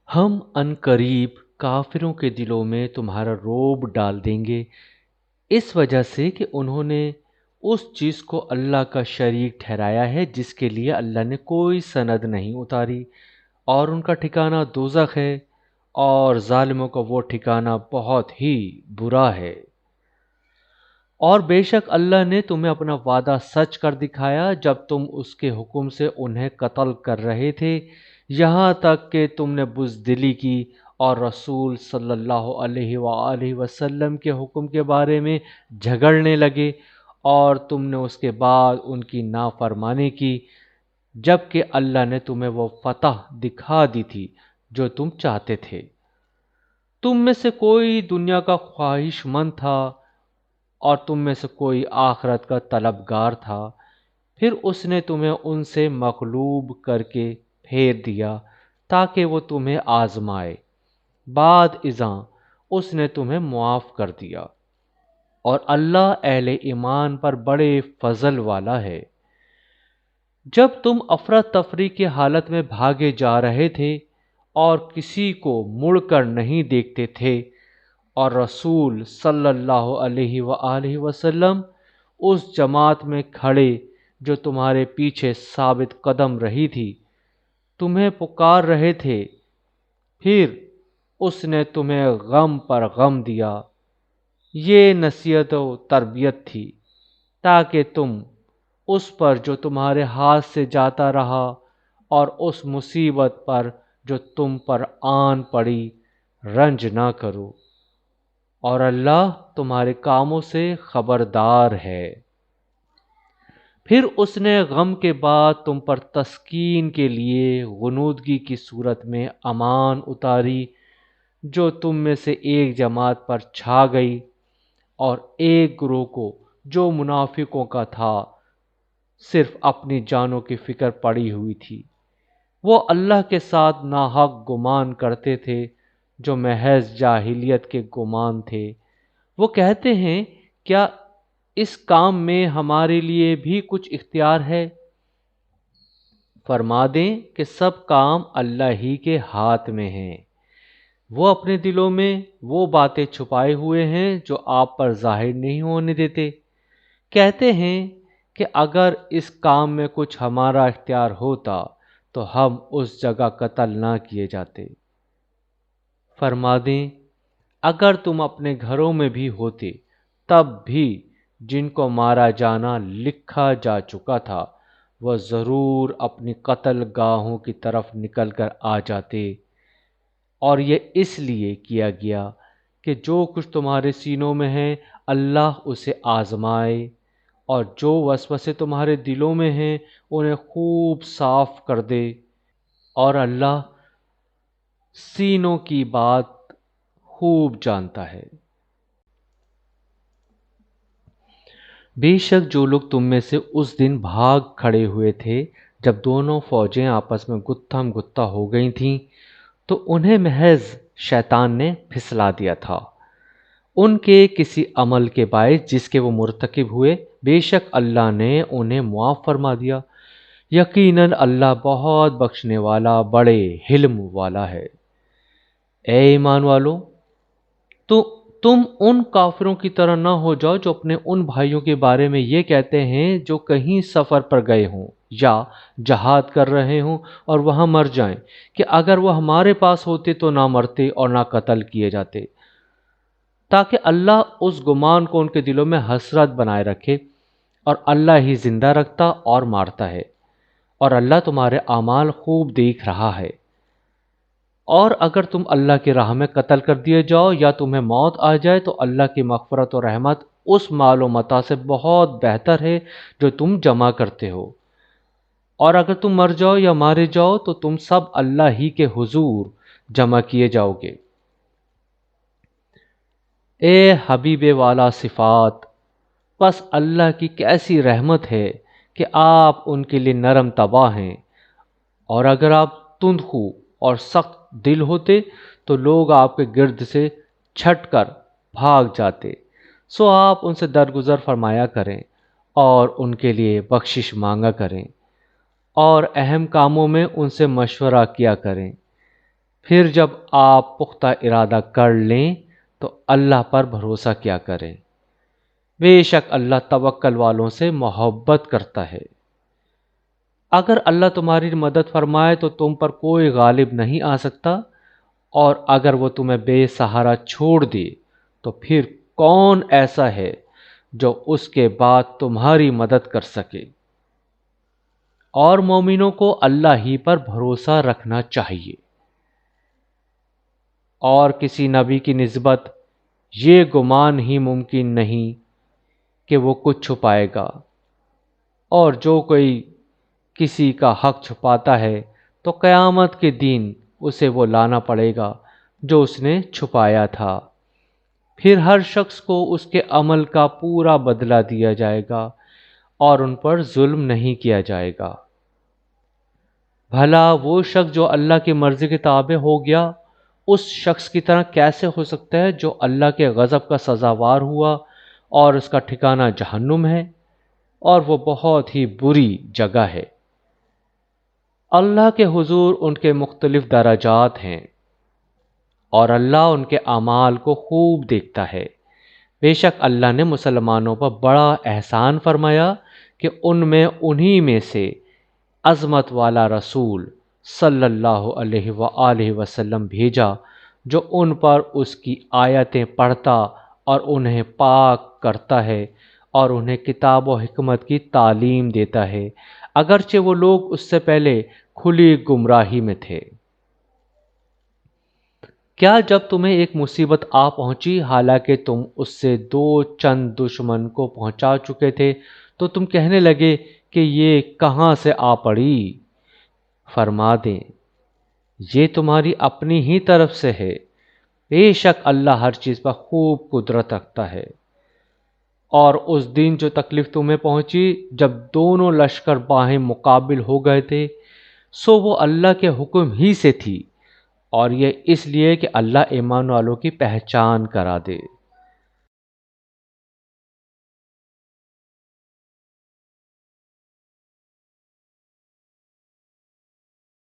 ہم ان قریب کافروں کے دلوں میں تمہارا رعب ڈال دیں گے، اس وجہ سے کہ انہوں نے اس چیز کو اللہ کا شریک ٹھہرایا ہے جس کے لیے اللہ نے کوئی سند نہیں اتاری، اور ان کا ٹھکانہ دوزخ ہے، اور ظالموں کا وہ ٹھکانہ بہت ہی برا ہے۔ اور بے شک اللہ نے تمہیں اپنا وعدہ سچ کر دکھایا جب تم اس کے حکم سے انہیں قتل کر رہے تھے، یہاں تک کہ تم نے بزدلی کی اور رسول صلی اللہ علیہ وآلہ وسلم کے حکم کے بارے میں جھگڑنے لگے، اور تم نے اس کے بعد ان کی نافرمانی کی، جبکہ اللہ نے تمہیں وہ فتح دکھا دی تھی جو تم چاہتے تھے۔ تم میں سے کوئی دنیا کا خواہش مند تھا اور تم میں سے کوئی آخرت کا طلبگار تھا، پھر اس نے تمہیں ان سے مغلوب کر کے پھیر دیا تاکہ وہ تمہیں آزمائے، بعد ازاں اس نے تمہیں معاف کر دیا، اور اللہ اہل ایمان پر بڑے فضل والا ہے۔ جب تم افراتفری کی حالت میں بھاگے جا رہے تھے اور کسی کو مڑ کر نہیں دیکھتے تھے، اور رسول صلی اللہ علیہ وآلہ وسلم اس جماعت میں کھڑے جو تمہارے پیچھے ثابت قدم رہی تھی، تمہیں پکار رہے تھے، پھر اس نے تمہیں غم پر غم دیا۔ یہ نصیحت و تربیت تھی تاکہ تم اس پر جو تمہارے ہاتھ سے جاتا رہا اور اس مصیبت پر جو تم پر آن پڑی رنج نہ کرو، اور اللہ تمہارے کاموں سے خبردار ہے۔ پھر اس نے غم کے بعد تم پر تسکین کے لیے غنودگی کی صورت میں امان اتاری جو تم میں سے ایک جماعت پر چھا گئی، اور ایک گروہ کو جو منافقوں کا تھا صرف اپنی جانوں کی فکر پڑی ہوئی تھی، وہ اللہ کے ساتھ ناحق گمان کرتے تھے جو محض جاہلیت کے گمان تھے۔ وہ کہتے ہیں، کیا اس کام میں ہمارے لیے بھی کچھ اختیار ہے؟ فرما دیں کہ سب کام اللہ ہی کے ہاتھ میں ہیں، وہ اپنے دلوں میں وہ باتیں چھپائے ہوئے ہیں جو آپ پر ظاہر نہیں ہونے دیتے۔ کہتے ہیں کہ اگر اس کام میں کچھ ہمارا اختیار ہوتا تو ہم اس جگہ قتل نہ کیے جاتے۔ فرما دیں، اگر تم اپنے گھروں میں بھی ہوتے تب بھی جن کو مارا جانا لکھا جا چکا تھا وہ ضرور اپنی قتل گاہوں کی طرف نکل کر آ جاتے، اور یہ اس لیے کیا گیا کہ جو کچھ تمہارے سینوں میں ہے اللہ اسے آزمائے، اور جو وسوسے تمہارے دلوں میں ہیں انہیں خوب صاف کر دے، اور اللہ سینوں کی بات خوب جانتا ہے۔ بے شک جو لوگ تم میں سے اس دن بھاگ کھڑے ہوئے تھے جب دونوں فوجیں آپس میں گتھم گتھا ہو گئی تھیں، تو انہیں محض شیطان نے پھسلا دیا تھا ان کے کسی عمل کے باعث جس کے وہ مرتکب ہوئے، بے شک اللہ نے انہیں معاف فرما دیا، یقیناً اللہ بہت بخشنے والا بڑے حلم والا ہے۔ اے ایمان والو، تو تم ان کافروں کی طرح نہ ہو جاؤ جو اپنے ان بھائیوں کے بارے میں یہ کہتے ہیں جو کہیں سفر پر گئے ہوں یا جہاد کر رہے ہوں اور وہاں مر جائیں، کہ اگر وہ ہمارے پاس ہوتے تو نہ مرتے اور نہ قتل کیے جاتے، تاکہ اللہ اس گمان کو ان کے دلوں میں حسرت بنائے رکھے، اور اللہ ہی زندہ رکھتا اور مارتا ہے، اور اللہ تمہارے اعمال خوب دیکھ رہا ہے۔ اور اگر تم اللہ کی راہ میں قتل کر دیے جاؤ یا تمہیں موت آ جائے تو اللہ کی مغفرت و رحمت اس مال و متاع سے بہت بہتر ہے جو تم جمع کرتے ہو، اور اگر تم مر جاؤ یا مارے جاؤ تو تم سب اللہ ہی کے حضور جمع کیے جاؤ گے۔ اے حبیب والا صفات، بس اللہ کی کیسی رحمت ہے کہ آپ ان کے لیے نرم طبع ہیں، اور اگر آپ تند خو اور سخت دل ہوتے تو لوگ آپ کے گرد سے چھٹ کر بھاگ جاتے، سو آپ ان سے درگزر فرمایا کریں اور ان کے لیے بخشش مانگا کریں، اور اہم کاموں میں ان سے مشورہ کیا کریں۔ پھر جب آپ پختہ ارادہ کر لیں تو اللہ پر بھروسہ کیا کریں، بے شک اللہ توکل والوں سے محبت کرتا ہے۔ اگر اللہ تمہاری مدد فرمائے تو تم پر کوئی غالب نہیں آ سکتا، اور اگر وہ تمہیں بے سہارا چھوڑ دے تو پھر کون ایسا ہے جو اس کے بعد تمہاری مدد کر سکے۔ اور مومنوں کو اللہ ہی پر بھروسہ رکھنا چاہیے، اور کسی نبی کی نسبت یہ گمان ہی ممکن نہیں کہ وہ کچھ چھپائے گا، اور جو کوئی کسی کا حق چھپاتا ہے تو قیامت کے دن اسے وہ لانا پڑے گا جو اس نے چھپایا تھا، پھر ہر شخص کو اس کے عمل کا پورا بدلہ دیا جائے گا اور ان پر ظلم نہیں کیا جائے گا۔ بھلا وہ شخص جو اللہ کی مرضی کے تابع ہو گیا اس شخص کی طرح کیسے ہو سکتا ہے جو اللہ کے غضب کا سزاوار ہوا اور اس کا ٹھکانہ جہنم ہے، اور وہ بہت ہی بری جگہ ہے۔ اللہ کے حضور ان کے مختلف درجات ہیں، اور اللہ ان کے اعمال کو خوب دیکھتا ہے۔ بے شک اللہ نے مسلمانوں پر بڑا احسان فرمایا کہ ان میں انہی میں سے عظمت والا رسول صلی اللہ علیہ وآلہ وسلم بھیجا جو ان پر اس کی آیتیں پڑھتا اور انہیں پاک کرتا ہے اور انہیں کتاب و حکمت کی تعلیم دیتا ہے، اگرچہ وہ لوگ اس سے پہلے کھلی گمراہی میں تھے۔ کیا جب تمہیں ایک مصیبت آ پہنچی حالانکہ تم اس سے دو چند دشمن کو پہنچا چکے تھے تو تم کہنے لگے کہ یہ کہاں سے آ پڑی؟ فرما دیں یہ تمہاری اپنی ہی طرف سے ہے، بے شک اللہ ہر چیز پر خوب قدرت رکھتا ہے۔ اور اس دن جو تکلیف تمہیں پہنچی جب دونوں لشکر باہیں مقابل ہو گئے تھے، سو وہ اللہ کے حکم ہی سے تھی، اور یہ اس لیے کہ اللہ ایمان والوں کی پہچان کرا دے۔